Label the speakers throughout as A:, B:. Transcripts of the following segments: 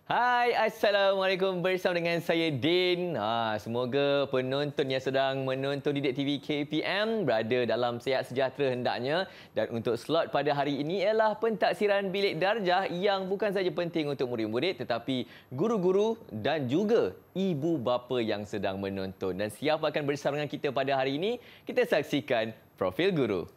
A: Hai, Assalamualaikum, bersama dengan saya Din. Semoga penonton yang sedang menonton Didik TV KPM berada dalam sihat sejahtera hendaknya. Dan untuk slot pada hari ini ialah pentaksiran bilik darjah yang bukan saja penting untuk murid-murid tetapi guru-guru dan juga ibu bapa yang sedang menonton. Dan siapa akan bersama dengan kita pada hari ini? Kita saksikan Profil Guru.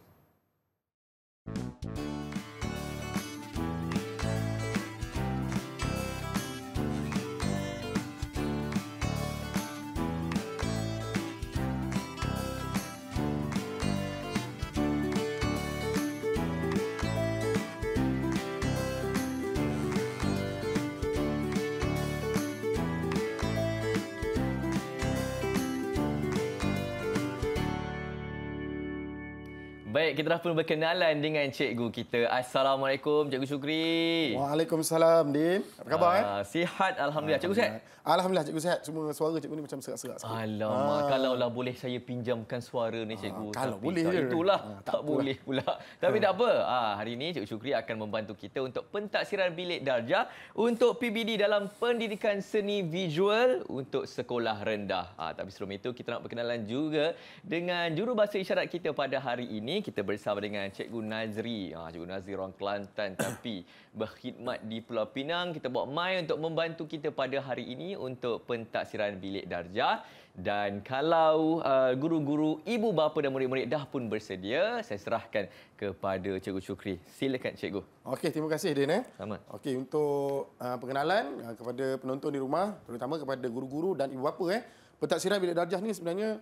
A: Baik, kita dah pun berkenalan dengan cikgu kita. Assalamualaikum, Cikgu Syukri.
B: Waalaikumsalam, Din. Apa khabar?
A: Sihat, Alhamdulillah. Cikgu sihat?
B: Alhamdulillah, cikgu sihat. Cuma suara cikgu ni macam serak-serak sikit.
A: Alamak, kalaulah boleh saya pinjamkan suara ni, cikgu.
B: Kalau
A: tapi
B: boleh
A: tak,
B: je.
A: itulah, tak
B: apalah.
A: boleh pula. Tapi tak apa, hari ini Cikgu Syukri akan membantu kita untuk pentaksiran bilik darjah untuk PBD dalam pendidikan seni visual untuk sekolah rendah. Tapi sebelum itu, kita nak berkenalan juga dengan jurubahasa isyarat kita pada hari ini. Kita bersama dengan Cikgu Nazri. Cikgu Nazri orang Kelantan tapi berkhidmat di Pulau Pinang. Kita bawa mai untuk membantu kita pada hari ini untuk pentaksiran bilik darjah. Dan kalau guru-guru, ibu bapa dan murid-murid dah pun bersedia, saya serahkan kepada Cikgu Syukri. Silakan, Cikgu.
B: Okey, terima kasih, Din.
A: Sama.
B: Okey, untuk pengenalan kepada penonton di rumah, terutama kepada guru-guru dan ibu bapa, pentaksiran bilik darjah ni sebenarnya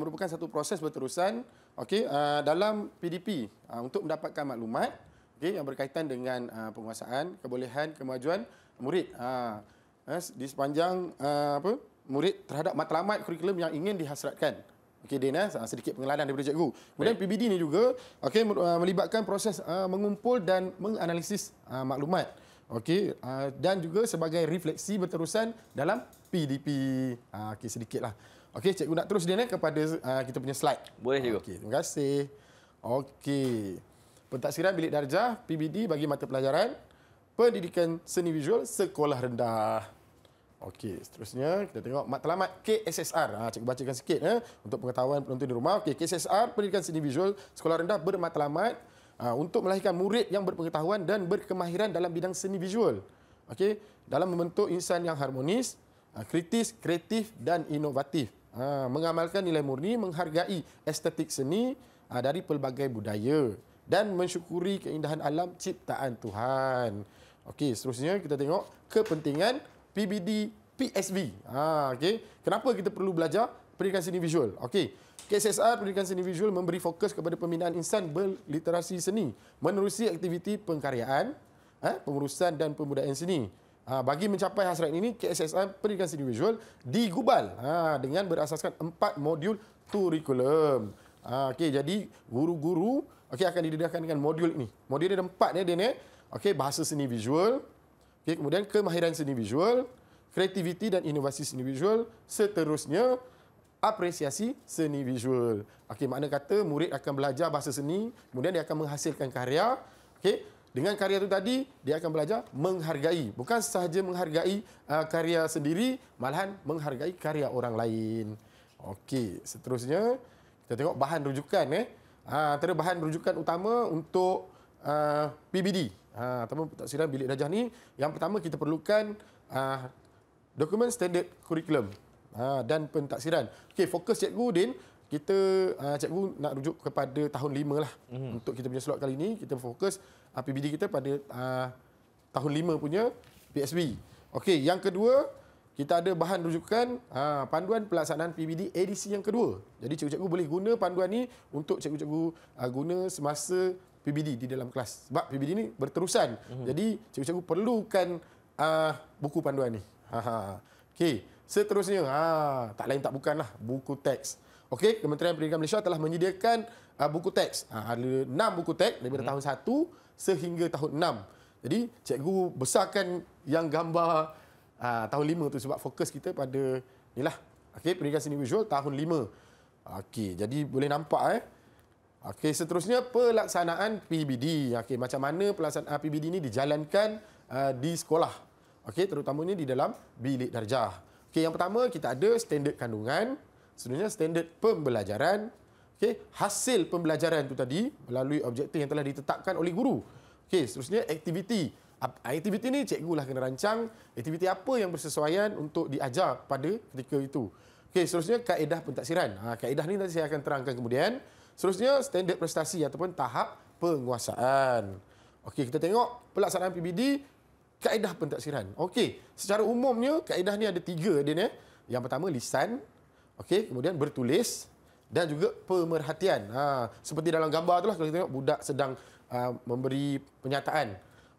B: merupakan satu proses berterusan dalam PDP untuk mendapatkan maklumat yang berkaitan dengan penguasaan, kebolehan, kemajuan murid di sepanjang murid terhadap matlamat kurikulum yang ingin dihasratkan. Okey, Din, sedikit pengenalan daripada cikgu. Kemudian PBD ni juga melibatkan proses mengumpul dan menganalisis maklumat. Okey, dan juga sebagai refleksi berterusan dalam PDP. Okey, sedikitlah. Okey, cikgu nak terus dia kepada kita punya slide.
A: Boleh, cikgu.
B: Okey, terima kasih. Okey. Pentaksiran bilik darjah PBD bagi mata pelajaran pendidikan seni visual sekolah rendah. Okey, seterusnya kita tengok matlamat KSSR. Cikgu bacakan sikit untuk pengetahuan penonton di rumah. Okey, KSSR pendidikan seni visual sekolah rendah bermatlamat untuk melahirkan murid yang berpengetahuan dan berkemahiran dalam bidang seni visual. Okey, dalam membentuk insan yang harmonis, kritis, kreatif dan inovatif. Mengamalkan nilai murni, menghargai estetik seni dari pelbagai budaya dan mensyukuri keindahan alam ciptaan Tuhan. Okey, seterusnya kita tengok kepentingan PBD PSV. Okey, kenapa kita perlu belajar pendidikan seni visual? Okey, KSSR pendidikan seni visual memberi fokus kepada pembinaan insan berliterasi seni menerusi aktiviti pengkaryaan, pengurusan dan pembudayaan seni. Bagi mencapai hasrat ini, KSSR pendidikan seni visual digubal dengan berasaskan 4 modul kurikulum. Okey, jadi guru-guru akan didedahkan dengan modul ini. Modul dia ada 4 dia. Okey, bahasa seni visual, kemudian kemahiran seni visual, kreativiti dan inovasi seni visual, seterusnya apresiasi seni visual. Okey, makna kata murid akan belajar bahasa seni, kemudian dia akan menghasilkan karya. Okey, dengan karya itu tadi, dia akan belajar menghargai. Bukan sahaja menghargai karya sendiri, malahan menghargai karya orang lain. Okey, seterusnya kita tengok bahan rujukan. Antara bahan rujukan utama untuk PBD atau pentaksiran bilik darjah ni, yang pertama kita perlukan dokumen standard kurikulum dan pentaksiran. Okey, fokus cikgu Din, cikgu nak rujuk kepada tahun 5 lah. Untuk kita punya slot kali ini, kita fokus PBD kita pada tahun 5 punya PSB. Okey, yang kedua, kita ada bahan rujukan panduan pelaksanaan PBD edisi yang kedua. Jadi cikgu-cikgu boleh guna panduan ni untuk cikgu-cikgu guna semasa PBD di dalam kelas. Sebab PBD ni berterusan. Jadi cikgu-cikgu perlukan buku panduan ni. Okey, seterusnya tak lain tak bukanlah buku teks. Okey, Kementerian Pendidikan Malaysia telah menyediakan buku teks. Ada 6 buku teks daripada tahun 1 sehingga tahun 6. Jadi cikgu besarkan yang gambar tahun 5 tu sebab fokus kita pada inilah. Okey, pendidikan seni visual tahun 5. Okey, jadi boleh nampak Okey, seterusnya pelaksanaan PBD. Okey, macam mana pelaksanaan PBD ini dijalankan di sekolah. Okey, terutamanya di dalam bilik darjah. Okey, yang pertama kita ada standard kandungan, seterusnya standard pembelajaran. Okey, hasil pembelajaran itu tadi melalui objektif yang telah ditetapkan oleh guru. Okey, seterusnya aktiviti. Aktiviti ni cikgu lah kena rancang aktiviti apa yang bersesuaian untuk diajar pada ketika itu. Okey, seterusnya kaedah pentaksiran. Kaedah ni nanti saya akan terangkan kemudian. Seterusnya standard prestasi ataupun tahap penguasaan. Okey, kita tengok pelaksanaan PBD kaedah pentaksiran. Okey, secara umumnya kaedah ni ada 3 dia. Yang pertama lisan, okey, kemudian bertulis dan juga pemerhatian. Seperti dalam gambar tu lah kalau kita tengok budak sedang memberi penyataan.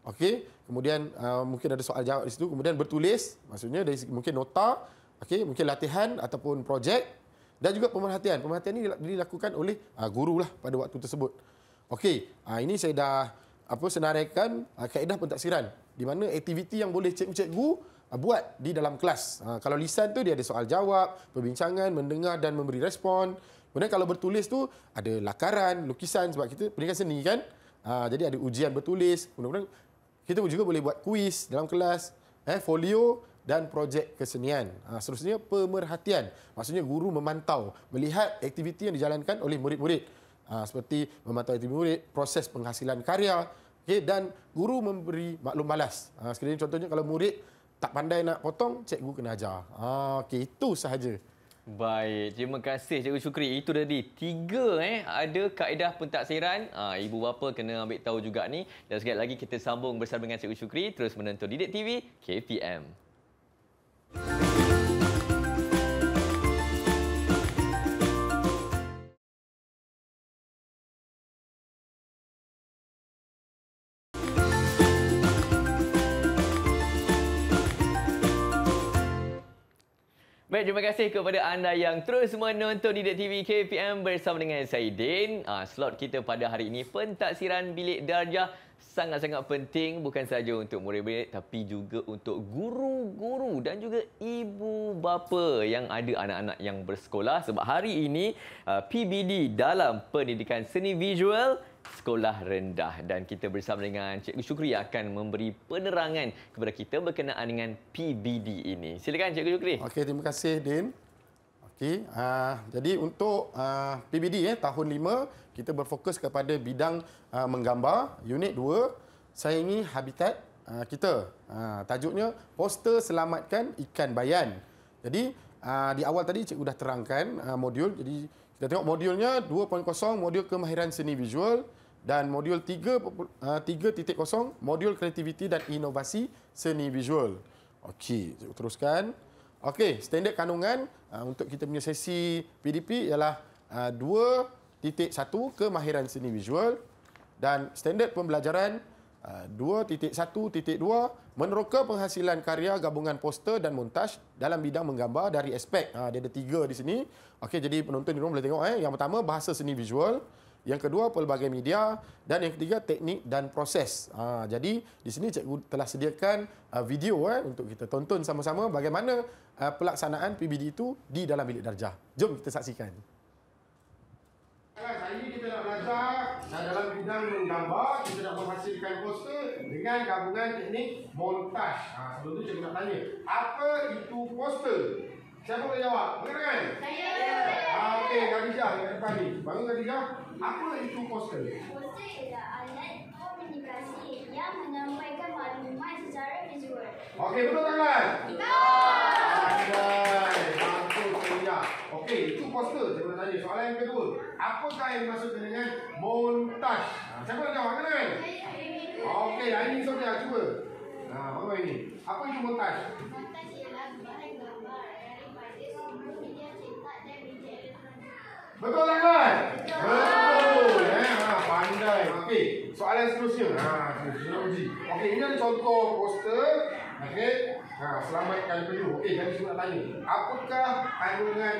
B: Okey, kemudian mungkin ada soal jawab di situ, kemudian bertulis, maksudnya dari mungkin nota, okey, mungkin latihan ataupun projek. Dan juga pemerhatian. Pemerhatian ini dilakukan oleh guru lah pada waktu tersebut. Okey, ini saya dah senaraikan kaedah pentaksiran di mana aktiviti yang boleh cikgu-cikgu buat di dalam kelas. Kalau lisan tu dia ada soal jawab, perbincangan, mendengar dan memberi respon. Kemudian kalau bertulis tu ada lakaran, lukisan sebab kita pendidikan seni kan. Jadi ada ujian bertulis. Kemudian kita juga boleh buat kuis dalam kelas, folio dan projek kesenian. Seterusnya pemerhatian. Maksudnya guru memantau, melihat aktiviti yang dijalankan oleh murid-murid. Seperti memantau aktiviti murid, proses penghasilan karya, okay, dan guru memberi maklum balas. Sekiranya contohnya kalau murid tak pandai nak potong, cikgu kena ajar. Okey, itu sahaja.
A: Baik, terima kasih Cikgu Syukri. Itu tadi 3 ada kaedah pentaksiran. Ibu bapa kena ambil tahu juga ni. Dan sekali lagi kita sambung bersama dengan Cikgu Syukri terus menonton Didik TV KPM. Baik, terima kasih kepada anda yang terus menonton Didik TV KPM bersama dengan saya Din. Slot kita pada hari ini pentaksiran bilik darjah sangat-sangat penting bukan sahaja untuk murid-murid tapi juga untuk guru-guru dan juga ibu bapa yang ada anak-anak yang bersekolah sebab hari ini PBD dalam pendidikan seni visual sekolah rendah dan kita bersama dengan Cikgu Syukri akan memberi penerangan kepada kita berkenaan dengan PBD ini. Silakan Cikgu Syukri.
B: Okey, terima kasih Din. Okey, jadi untuk PBD tahun 5 kita berfokus kepada bidang menggambar. Unit 2 saingi habitat kita. Tajuknya poster selamatkan ikan bayan. Jadi di awal tadi cikgu dah terangkan modul. Jadi kita tengok modulnya 2.0 modul kemahiran seni visual dan modul 3.0 modul kreativiti dan inovasi seni visual. Okey, cikgu teruskan. Okey, standard kandungan untuk kita punya sesi PDP ialah 2.1 kemahiran seni visual dan standard pembelajaran 2.1.2 meneroka penghasilan karya gabungan poster dan montaj dalam bidang menggambar dari aspek. Dia ada 3 di sini. Okey, jadi penonton di rumah boleh tengok. Yang pertama bahasa seni visual, yang kedua pelbagai media dan yang ketiga teknik dan proses. Jadi di sini cikgu telah sediakan video untuk kita tonton sama-sama bagaimana pelaksanaan PBD itu di dalam bilik darjah. Jom kita saksikan. Hari ini kita nak belajar dalam bidang menggambar, kita nak menghasilkan poster dengan gabungan teknik montaj. Sebelum tu cikgu nak tanya, apa itu poster? Siapa boleh jawab? Bergerak. Saya. Okey, Khadijah yang depan ni. Bangun Khadijah. Apa itu poster?
C: Poster ialah alat komunikasi yang menyampaikan maklumat secara visual.
B: Okey, betul tak kan? Betul. Bagus, Khadijah. Okey, itu poster. Saya nak tanya. Soalan yang kedua. Apakah yang dimaksudkan dengan montaj? Siapa nak jawab? Kan? Okey, hari ini Sofia cuba. Bangun ini. Apa itu montaj?
C: Montaj ialah bahan gambar daripada seluruh media cetak dan media elektronik.
B: Betul tak kan? Betul. Pandai. Okey, soalan seterusnya. Kita uji. Okey, ini ada contoh poster. Okey. Selamatkan penuh. Okey, jadi saya nak tanya. Apakah kandungan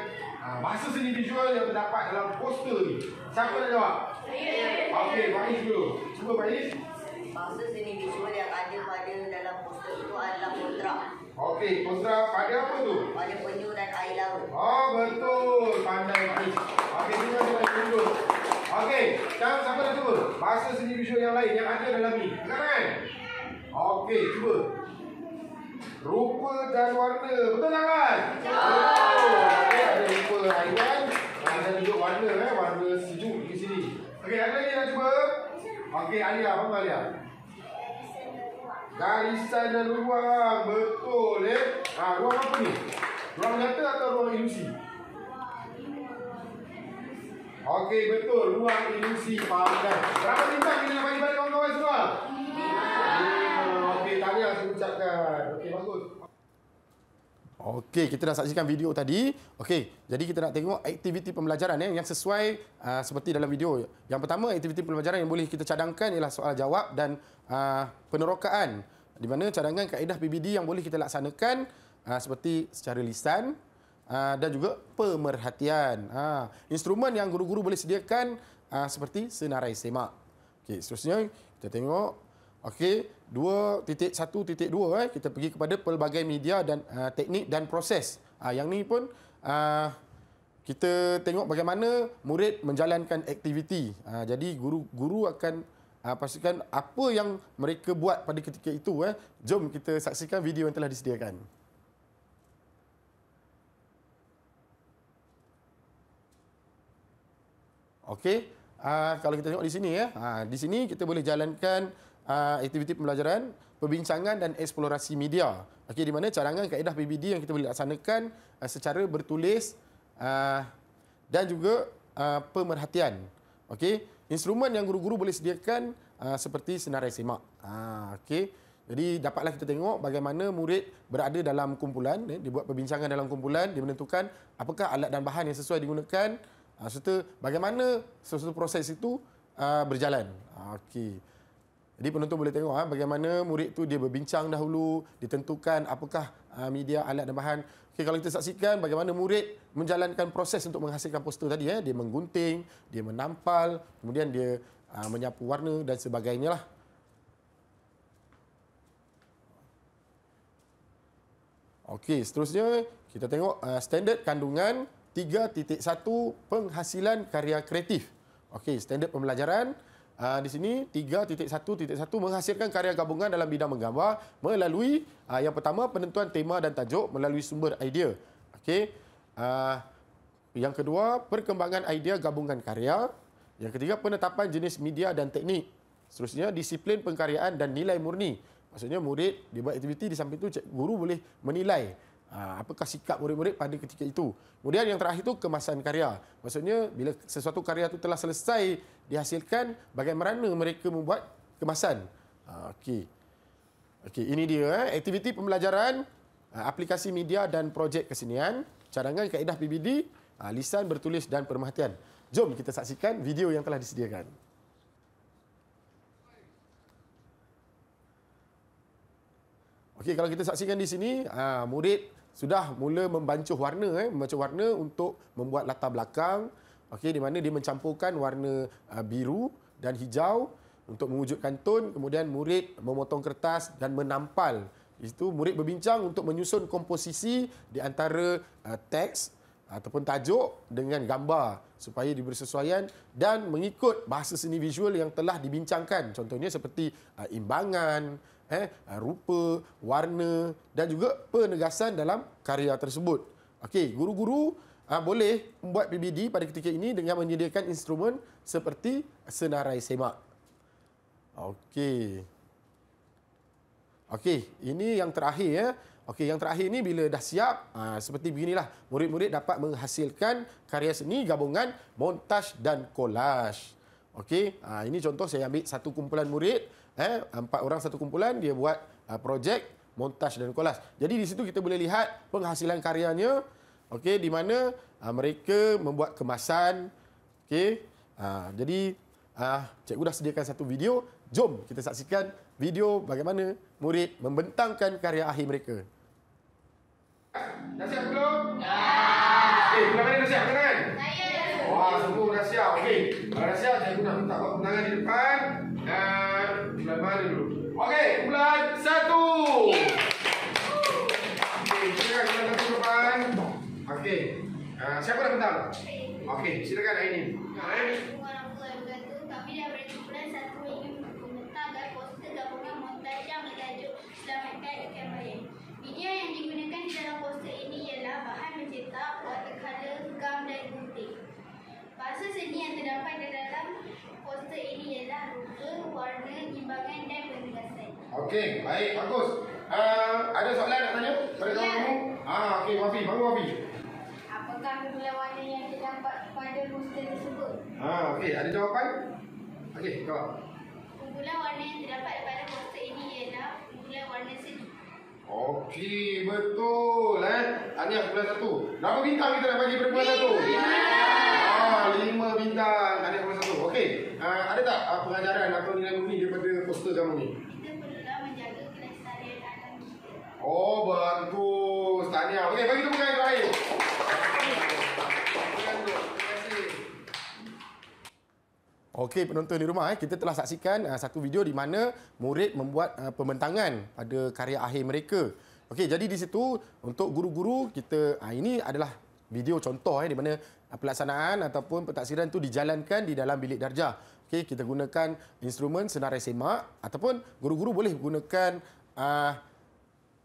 B: bahasa seni visual yang terdapat dalam poster ni? Siapa nak jawab? Saya. Okey, Faiz dulu. Cuba Faiz.
D: Bahasa seni visual yang ada pada dalam poster itu adalah kontrak.
B: Okey, kontrak pada apa tu?
D: Pada penyu dan air laut.
B: Oh, betul. Pandai Faiz. Okey, kita boleh tunjuk. Okey, sekarang siapa nak cuba? Bahasa seni visual yang lain yang ada dalam ni. Sekarang kan? Okey, cuba. rupa dan warna. Betul tak kan? Betul. Okey, ada rupa harian dan juga warna warna sejuk di sini. Okey, ada lagi nak cuba? Okey, Alia, apa Alia? Garisan dan ruang. Betul ruang apa ni? Ruang nyata atau ruang ilusi? Okey, betul. Ruang ilusi. Faham kan? Berapa bintang kita nak bagi pada kawan-kawan semua? 5. Okey, tahniah saya ucapkan. Okey, bagus. Okey, kita dah saksikan video tadi. Okey, jadi kita nak tengok aktiviti pembelajaran yang sesuai seperti dalam video. Yang pertama, aktiviti pembelajaran yang boleh kita cadangkan ialah soal jawab dan penerokaan. Di mana cadangan kaedah PBD yang boleh kita laksanakan seperti secara lisan dan juga pemerhatian. Instrumen yang guru-guru boleh sediakan seperti senarai semak. Okey, seterusnya kita tengok. Okey, 2.1.2 kita pergi kepada pelbagai media dan teknik dan proses. Yang ni pun kita tengok bagaimana murid menjalankan aktiviti. Jadi guru akan pastikan apa yang mereka buat pada ketika itu. Jom kita saksikan video yang telah disediakan. Okey, kalau kita tengok di sini di sini kita boleh jalankan aktiviti pembelajaran, perbincangan dan eksplorasi media. Okey, di mana cadangan kaedah PBD yang kita boleh laksanakan secara bertulis dan juga pemerhatian. Okey, instrumen yang guru-guru boleh sediakan seperti senarai semak. Okey, jadi dapatlah kita tengok bagaimana murid berada dalam kumpulan, dia buat perbincangan dalam kumpulan, dia menentukan apakah alat dan bahan yang sesuai digunakan, serta bagaimana sesuatu proses itu berjalan. Okey. Jadi penonton boleh tengok bagaimana murid tu dia berbincang dahulu, ditentukan apakah media, alat dan bahan. Okey, kalau kita saksikan bagaimana murid menjalankan proses untuk menghasilkan poster tadi, dia menggunting, dia menampal, kemudian dia menyapu warna dan sebagainya lah. Okey, seterusnya kita tengok standard kandungan 3.1 penghasilan karya kreatif. Okey, standard pembelajaran di sini 3.1.1 menghasilkan karya gabungan dalam bidang menggambar melalui yang pertama penentuan tema dan tajuk melalui sumber idea. Okey. Yang kedua perkembangan idea gabungan karya. Yang ketiga penetapan jenis media dan teknik. Seterusnya disiplin pengkaryaan dan nilai murni. Maksudnya murid dia buat aktiviti, di samping itu guru boleh menilai apakah sikap murid-murid pada ketika itu. Kemudian yang terakhir itu kemasan karya. Maksudnya bila sesuatu karya itu telah selesai dihasilkan, bagaimana mereka membuat kemasan. Okey. Okey, ini dia aktiviti pembelajaran, aplikasi media dan projek kesenian, cadangan kaedah PBD, lisan, bertulis dan pemerhatian. Jom kita saksikan video yang telah disediakan. Okey, kalau kita saksikan di sini, murid sudah mula membancuh warna, membancuh warna untuk membuat latar belakang. Okey, di mana dia mencampurkan warna biru dan hijau untuk mewujudkan tone. Kemudian murid memotong kertas dan menampal. Itu murid berbincang untuk menyusun komposisi di antara teks ataupun tajuk dengan gambar supaya dibersesuaian dan mengikut bahasa seni visual yang telah dibincangkan. Contohnya seperti imbangan, rupa, warna dan juga penegasan dalam karya tersebut. Okey, guru-guru boleh membuat PBD pada ketika ini dengan menyediakan instrumen seperti senarai semak. Okey. Okey, ini yang terakhir Okey, yang terakhir ni bila dah siap, seperti beginilah. Murid-murid dapat menghasilkan karya seni gabungan montaj dan kolaj. Okey, ini contoh saya ambil satu kumpulan murid, 4 orang satu kumpulan, dia buat projek montaj dan kolaj. Jadi di situ kita boleh lihat penghasilan karyanya. Okey, di mana mereka membuat kemasan. Okey, jadi cikgu dah sediakan satu video. Jom kita saksikan video bagaimana murid membentangkan karya akhir mereka. Dah siap belum? Dah. Okey, bulan mana dah siap kan? Saya. Wah, semua dah siap. Okey, kalau dah siap, cikgu nak minta buat penangan di depan. Dan bulan mana dulu? Okey, bulan 1. Okey, silakan bulan 1 depan. Okey, siapa nak bentang? Okey, silakan Aini.
C: Assalamualaikum warahmatullahi wabarakatuh. Kami daripada kumpulan 1 ingin membentangkan poster gabungan montaj yang bertajuk Selamatkan Ikan Bayan. Media yang digunakan di dalam poster ini ialah bahan mencetak, watercolor, gam dan gunting. Bahasa seni yang terdapat di dalam poster ini ialah rupa, warna, imbangan dan penugasan.
B: Okey, baik, bagus. Ada soalan nak tanya pada kamu? Okey, Wafi, baru Wafi.
C: Apakah kumpulan warna yang terdapat pada poster tersebut?
B: Okey, ada jawapan? Okey, jawab.
C: Kumpulan warna yang terdapat pada poster ini ialah kumpulan warna seni.
B: Okey, betul. Tahniah kumpulan 1. Berapa bintang kita nak bagi pada kumpulan 1? 5 bintang. Tahniah kumpulan 1. Okey, ada tak pengajaran atau nilai murni daripada poster kamu ni?
C: Kita perlulah menjaga kelestarian alam kita.
B: Oh, bagus. Tahniah. Okey, bagi tepuk tangan terakhir. Okey, penonton di rumah, kita telah saksikan satu video di mana murid membuat pembentangan pada karya akhir mereka. Okey, jadi di situ untuk guru-guru kita, ini adalah video contoh di mana pelaksanaan ataupun pentaksiran itu dijalankan di dalam bilik darjah. Okey, kita gunakan instrumen senarai semak ataupun guru-guru boleh gunakan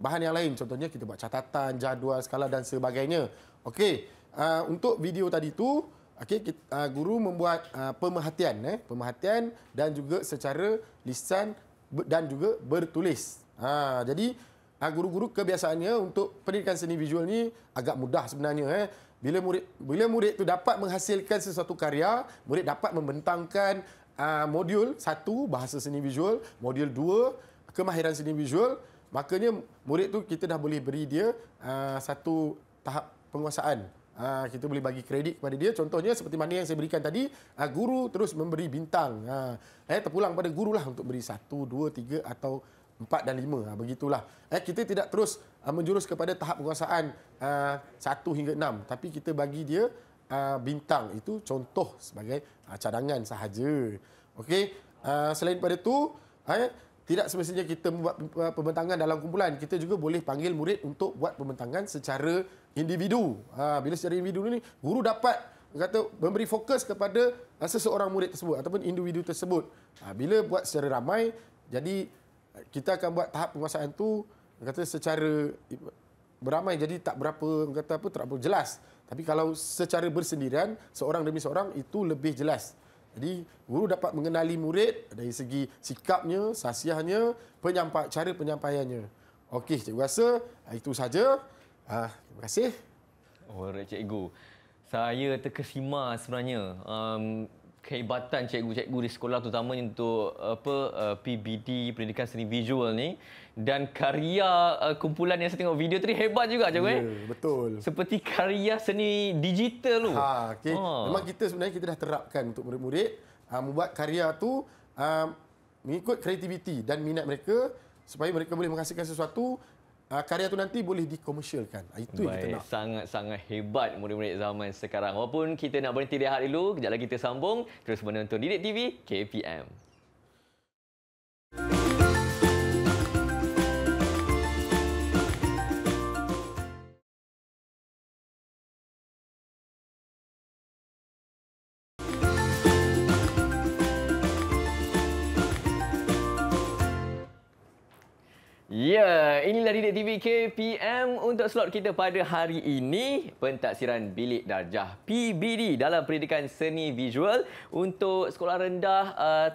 B: bahan yang lain. Contohnya kita buat catatan, jadual, skala dan sebagainya. Okey, untuk video tadi tu, guru membuat pemerhatian dan juga secara lisan dan juga bertulis. Jadi guru-guru kebiasaannya untuk pendidikan seni visual ni agak mudah sebenarnya. Bila murid tu dapat menghasilkan sesuatu karya, murid dapat membentangkan modul 1 bahasa seni visual, modul 2 kemahiran seni visual, makanya murid tu kita dah boleh beri dia satu tahap penguasaan. Kita boleh bagi kredit kepada dia. Contohnya seperti mana yang saya berikan tadi, guru terus memberi bintang. Terpulang pada guru lah untuk beri 1, 2, 3 atau 4 dan 5. Begitulah. Kita tidak terus menjurus kepada tahap penguasaan 1 hingga 6. Tapi kita bagi dia bintang. Itu contoh sebagai cadangan sahaja. Okey. Selain daripada itu, tidak semestinya kita membuat pembentangan dalam kumpulan. Kita juga boleh panggil murid untuk buat pembentangan secara individu. Bila secara individu ni, guru dapat memberi fokus kepada seseorang murid tersebut ataupun individu tersebut. Bila buat secara ramai, jadi kita akan buat tahap penguasaan tu secara beramai, jadi tak berapa tak berapa jelas. Tapi kalau secara bersendirian, seorang demi seorang, itu lebih jelas. Jadi guru dapat mengenali murid dari segi sikapnya, sasiahnya, cara penyampaiannya. Okey, cikgu rasa itu saja. Terima kasih.
A: Alright, cikgu. Saya terkesima sebenarnya. Kehebatan cikgu-cikgu di sekolah terutamanya untuk PBD, Pendidikan Seni Visual ni, dan karya kumpulan yang saya tengok video tadi hebat juga cikgu.
B: Ya, betul.
A: Seperti karya seni digital tu.
B: Okay. Memang kita sebenarnya kita dah terapkan untuk murid-murid membuat karya tu mengikut kreativiti dan minat mereka supaya mereka boleh menghasilkan sesuatu. Karya tu nanti boleh dikomersialkan. Itu yang kita nak.
A: Sangat-sangat hebat murid-murid zaman sekarang. Walaupun kita nak berhenti rehat dulu, kejap lagi kita sambung terus menonton Didik TV KPM. Ya, inilah Didik TV KPM untuk slot kita pada hari ini. Pentaksiran bilik darjah PBD dalam pendidikan seni visual untuk sekolah rendah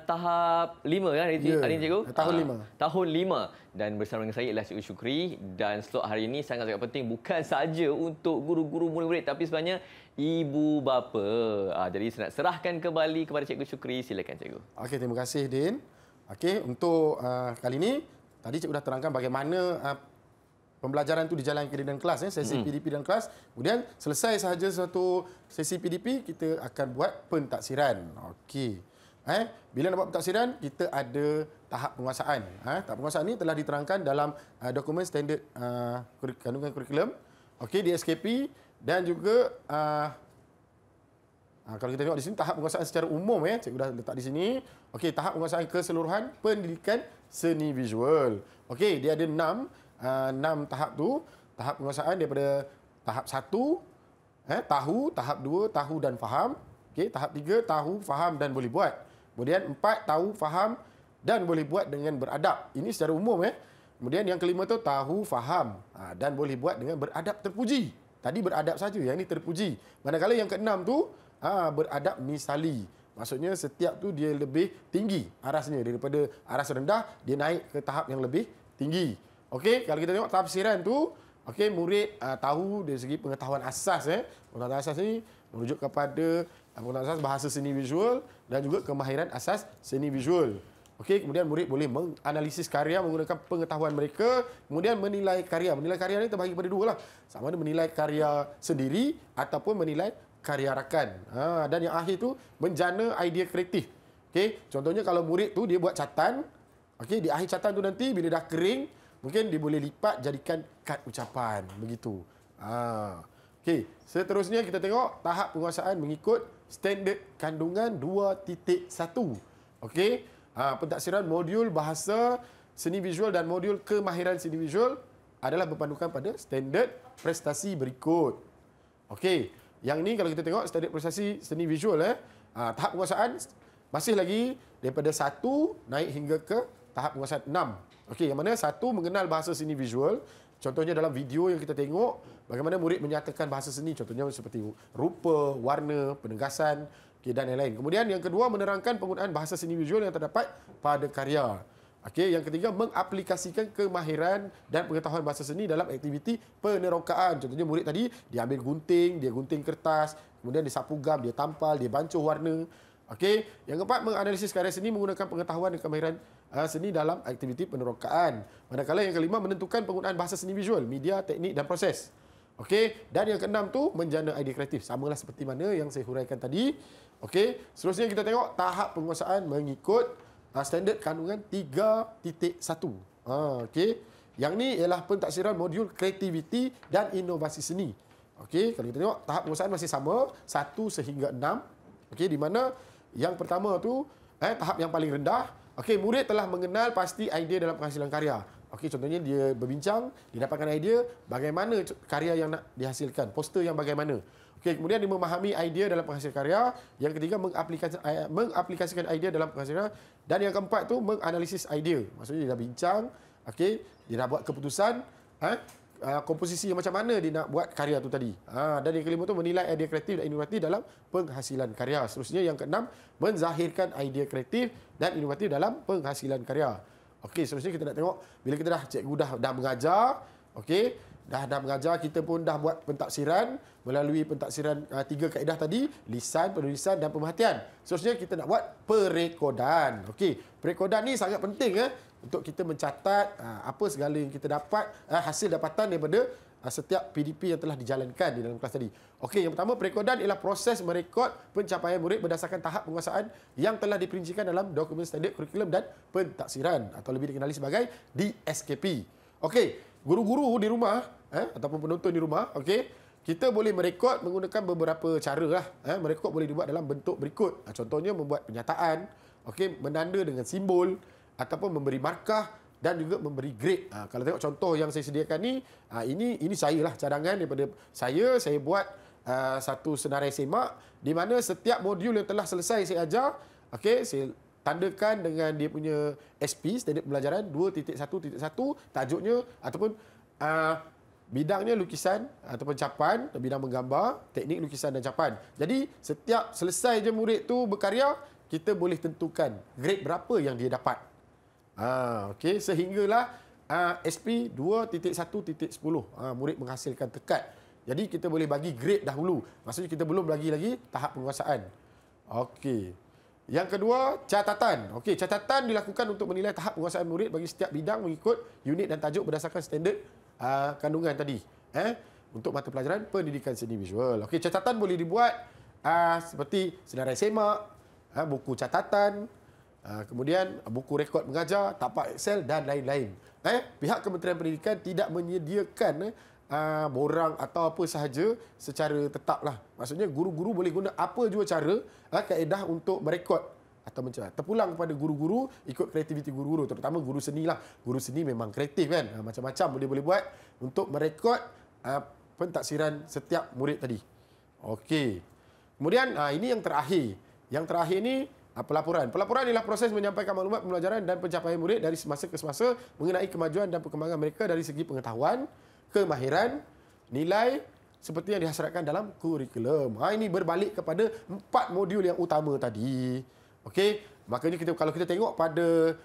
A: tahap 5 kan hari ini cikgu?
B: Tahun 5.
A: Tahun 5. Dan bersama dengan saya ialah Cikgu Syukri, dan slot hari ini sangat-sangat penting bukan saja untuk guru-guru murid-murid tapi sebenarnya ibu bapa. Jadi saya nak serahkan kembali kepada Cikgu Syukri. Silakan cikgu.
B: Okey, terima kasih Din. Okey, untuk kali ini tadi cikgu dah terangkan bagaimana pembelajaran itu dijalankan di dalam kelas, sesi PDP dalam kelas. Kemudian selesai sahaja satu sesi PDP, kita akan buat pentaksiran. Okey. Bila nak buat pentaksiran, kita ada tahap penguasaan. Tahap penguasaan ini telah diterangkan dalam dokumen standard kandungan kurikulum. Okey, di SKP dan juga kalau kita tengok di sini tahap penguasaan secara umum cikgu dah letak di sini. Okey, tahap penguasaan keseluruhan pendidikan seni visual. Okey, dia ada 6 tahap tu. Tahap penguasaan daripada tahap 1 tahu, tahap 2 tahu dan faham. Okey, tahap 3 tahu, faham dan boleh buat. Kemudian 4 tahu, faham dan boleh buat dengan beradab. Ini secara umum Kemudian yang kelima tu tahu, faham dan boleh buat dengan beradab terpuji. Tadi beradab saja, yang ini terpuji. Manakala yang keenam tu beradab misali. Maksudnya setiap tu dia lebih tinggi arasnya daripada aras rendah, dia naik ke tahap yang lebih tinggi. Okey, kalau kita tengok tafsiran tu, okey, murid tahu dari segi pengetahuan asas. Pengetahuan asas ni merujuk kepada pengetahuan asas bahasa seni visual dan juga kemahiran asas seni visual. Okey, kemudian murid boleh menganalisis karya menggunakan pengetahuan mereka, kemudian menilai karya. Menilai karya ni terbahagi kepada dua lah. Sama ada menilai karya sendiri ataupun menilai karya rakan. Dan yang akhir tu menjana idea kreatif. Okey, contohnya kalau murid tu dia buat catatan, okey, di akhir catatan tu nanti bila dah kering, mungkin dia boleh lipat jadikan kad ucapan. Begitu. Okey, seterusnya kita tengok tahap penguasaan mengikut standard kandungan 2.1. Okey, pentafsiran modul bahasa seni visual dan modul kemahiran seni visual adalah berpandukan pada standard prestasi berikut. Okey, yang ni kalau kita tengok standard prestasi seni visual tahap penguasaan masih lagi daripada 1 naik hingga ke tahap penguasaan 6. Okey, yang mana 1 mengenal bahasa seni visual. Contohnya dalam video yang kita tengok, bagaimana murid menyatakan bahasa seni. Contohnya seperti rupa, warna, penegasan, dan lain-lain. Kemudian yang kedua, menerangkan penggunaan bahasa seni visual yang terdapat pada karya. Okey, yang ketiga, mengaplikasikan kemahiran dan pengetahuan bahasa seni dalam aktiviti penerokaan. Contohnya murid tadi, dia ambil gunting, dia gunting kertas, kemudian dia sapu gam, dia tampal, dia bancuh warna. Okey, yang keempat, menganalisis karya seni menggunakan pengetahuan dan kemahiran seni dalam aktiviti penerokaan. Manakala yang kelima, menentukan penggunaan bahasa seni visual, media, teknik dan proses. Okey, dan yang keenam tu menjana idea kreatif. Samalah seperti mana yang saya huraikan tadi. Okey, seterusnya kita tengok tahap penguasaan mengikut standard kandungan 3.1. Okey, yang ni ialah pentafsiran modul kreativiti dan inovasi seni. Okey, kalau kita tengok tahap penguasaan masih sama 1 sehingga 6. Okey, di mana yang pertama tu tahap yang paling rendah. Okey, murid telah mengenal pasti idea dalam penghasilan karya. Okey, contohnya dia berbincang, dia dapatkan idea bagaimana karya yang nak dihasilkan, poster yang bagaimana. Okey, kemudian dia memahami idea dalam penghasil karya. Yang ketiga, mengaplikasikan idea dalam penghasil karya. Dan yang keempat tu menganalisis idea. Maksudnya dia dah bincang, okey, dia dah buat keputusan komposisi yang macam mana dia nak buat karya tu tadi. Dan yang kelima tu menilai idea kreatif dan inovatif dalam penghasilan karya. Seterusnya yang keenam, menzahirkan idea kreatif dan inovatif dalam penghasilan karya. Okey, seterusnya kita nak tengok bila kita cikgu dah mengajar, okey, dah mengajar, kita pun dah buat pentafsiran melalui pentafsiran 3 kaedah tadi, lisan, penulisan dan pemerhatian. Seterusnya kita nak buat perekodan. Okey, perekodan ni sangat penting untuk kita mencatat apa segala yang kita dapat, hasil dapatan daripada setiap PDP yang telah dijalankan di dalam kelas tadi. Okey, yang pertama, perekodan ialah proses merekod pencapaian murid berdasarkan tahap penguasaan yang telah diperincikan dalam dokumen standard kurikulum dan pentafsiran atau lebih dikenali sebagai DSKP. Okey, guru-guru di rumah ataupun penonton di rumah, okey, kita boleh merekod menggunakan beberapa cara lah. Merekod boleh dibuat dalam bentuk berikut. Contohnya membuat penyataan, okey, menanda dengan simbol ataupun memberi markah dan juga memberi grade. Kalau tengok contoh yang saya sediakan ni, ini saya lah cadangan daripada saya buat satu senarai semak di mana setiap modul yang telah selesai saya ajar, okey, saya tandakan dengan dia punya SP, standard pembelajaran 2.1.1, tajuknya ataupun bidangnya lukisan ataupun capan, bidang menggambar, teknik lukisan dan capan. Jadi setiap selesai je murid tu berkarya, kita boleh tentukan grade berapa yang dia dapat. Okey, sehinggalah SP 2.1.10 murid menghasilkan tekad. Jadi kita boleh bagi grade dahulu. Maksudnya kita belum lagi tahap penguasaan. Okey. Yang kedua, catatan. Okey, catatan dilakukan untuk menilai tahap penguasaan murid bagi setiap bidang mengikut unit dan tajuk berdasarkan standard kandungan tadi. Untuk mata pelajaran pendidikan seni visual. Okey, catatan boleh dibuat seperti senarai semak, buku catatan, kemudian buku rekod mengajar, tapak Excel dan lain-lain. Pihak Kementerian Pendidikan tidak menyediakan borang atau apa sahaja secara tetap lah. Maksudnya guru-guru boleh guna apa jua cara, kaedah untuk merekod atau mencatat. Terpulang kepada guru-guru ikut kreativiti guru-guru, terutama guru seni lah. Guru seni memang kreatif kan, macam-macam boleh buat untuk merekod pentafsiran setiap murid tadi. Okey. Kemudian ini yang terakhir. Yang terakhir ni pelaporan. Pelaporan ialah proses menyampaikan maklumat pembelajaran dan pencapaian murid dari semasa ke semasa mengenai kemajuan dan perkembangan mereka dari segi pengetahuan, kemahiran, nilai seperti yang dihasratkan dalam kurikulum. Ini berbalik kepada 4 modul yang utama tadi. Okey, makanya kalau kita tengok pada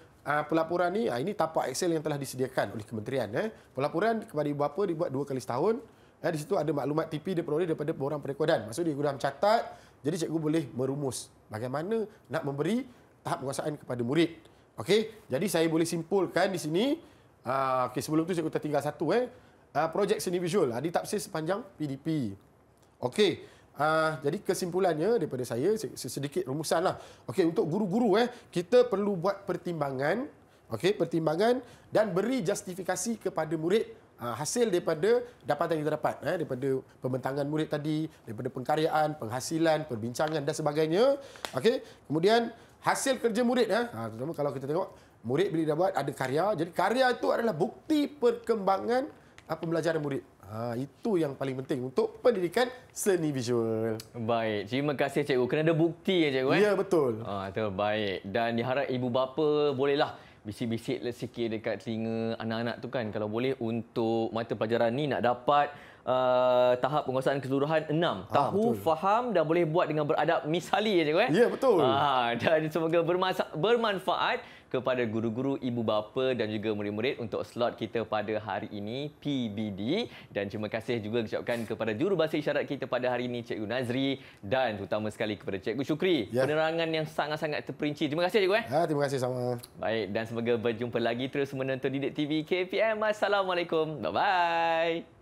B: pelaporan ini tapak Excel yang telah disediakan oleh kementerian. Pelaporan kepada ibu bapa dibuat 2 kali setahun. Di situ ada maklumat TP dia peroleh daripada borang perekodan. Maksudnya dia guna mencatat, jadi cikgu boleh merumus bagaimana nak memberi tahap penguasaan kepada murid. Okey, jadi saya boleh simpulkan di sini. Sebelum tu cikgu tertinggal satu. Projek seni visual ditafsir sepanjang PDP. Okey, jadi kesimpulannya daripada saya sedikit rumusanlah. Okey, untuk guru-guru kita perlu buat pertimbangan, pertimbangan dan beri justifikasi kepada murid hasil daripada dapatan yang kita dapat, daripada pembentangan murid tadi, daripada pengkaryaan, penghasilan, perbincangan dan sebagainya. Okey, kemudian hasil kerja murid terutama kalau kita tengok murid bila dah buat ada karya. Jadi karya itu adalah bukti perkembangan pembelajaran murid. Itu yang paling penting untuk pendidikan seni visual.
A: Baik, terima kasih cikgu. Kena ada bukti cikgu.
B: Ya, betul.
A: Terbaik. Dan diharap ibu bapa bolehlah bisik-bisik sikit dekat telinga anak-anak tu kan, kalau boleh untuk mata pelajaran ni nak dapat tahap penguasaan keseluruhan 6. Tahu, betul. Faham dan boleh buat dengan beradab misali cikgu.
B: Ya, betul.
A: Dan semoga bermanfaat kepada guru-guru, ibu bapa dan juga murid-murid untuk slot kita pada hari ini PBD. Dan terima kasih juga ucapkan kepada jurubahasa isyarat kita pada hari ini Cikgu Nazri dan terutama sekali kepada Cikgu Syukri. Penerangan yang sangat-sangat terperinci. Terima kasih cikgu.
B: Terima kasih sama.
A: Baik, dan semoga berjumpa lagi terus menonton Didik TV KPM. Assalamualaikum. Bye-bye.